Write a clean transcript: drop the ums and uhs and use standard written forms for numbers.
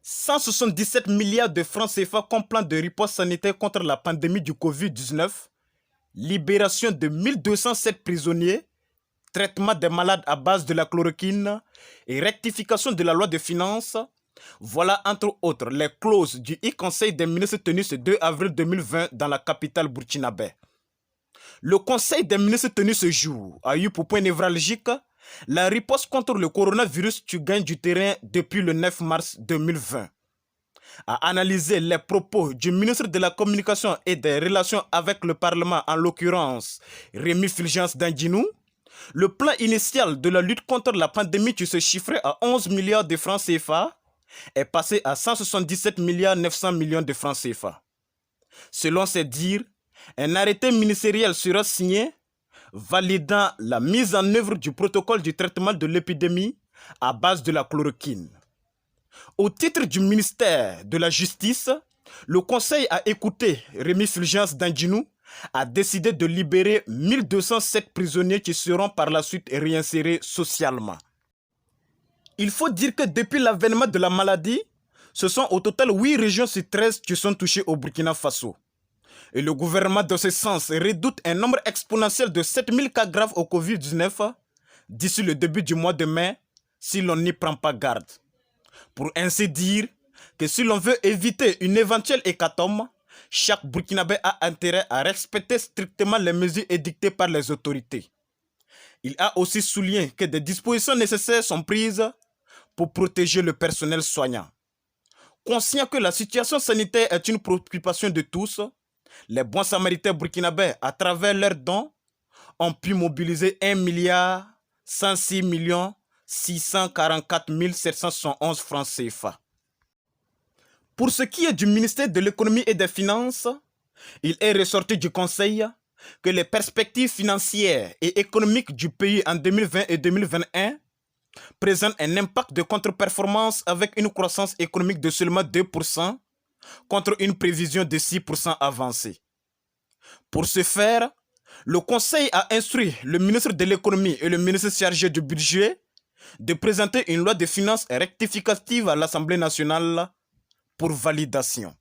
177 milliards de francs CFA comme plan de riposte sanitaire contre la pandémie du Covid-19, libération de 1207 prisonniers, traitement des malades à base de la chloroquine et rectification de la loi de finances. Voilà entre autres les clauses du e-Conseil des ministres tenu ce 2 avril 2020 dans la capitale burkinabé. Le Conseil des ministres tenu ce jour a eu pour point névralgique la riposte contre le coronavirus qui gagne du terrain depuis le 9 mars 2020. A analysé les propos du ministre de la Communication et des Relations avec le Parlement, en l'occurrence Rémi Fulgence Dandinou, le plan initial de la lutte contre la pandémie qui se chiffrait à 11 milliards de francs CFA est passé à 177 milliards 900 millions de francs CFA. Selon ses dires, un arrêté ministériel sera signé validant la mise en œuvre du protocole du traitement de l'épidémie à base de la chloroquine. Au titre du ministère de la Justice, le Conseil a écouté Rémi Fulgence Dandinou, a décidé de libérer 1207 prisonniers qui seront par la suite réinsérés socialement. Il faut dire que depuis l'avènement de la maladie, ce sont au total 8 régions sur 13 qui sont touchées au Burkina Faso. Et le gouvernement, dans ce sens, redoute un nombre exponentiel de 7000 cas graves au Covid-19 d'ici le début du mois de mai, si l'on n'y prend pas garde. Pour ainsi dire que si l'on veut éviter une éventuelle hécatombe, chaque Burkinabé a intérêt à respecter strictement les mesures édictées par les autorités. Il a aussi souligné que des dispositions nécessaires sont prises pour protéger le personnel soignant. Conscient que la situation sanitaire est une préoccupation de tous, les bons samaritains burkinabés, à travers leurs dons, ont pu mobiliser 1 106 644 771 francs CFA. Pour ce qui est du ministère de l'économie et des finances, il est ressorti du Conseil que les perspectives financières et économiques du pays en 2020 et 2021 présentent un impact de contre-performance avec une croissance économique de seulement 2% contre une prévision de 6% avancée. Pour ce faire, le Conseil a instruit le ministre de l'économie et le ministre chargé du budget de présenter une loi de finances rectificative à l'Assemblée nationale pour validation.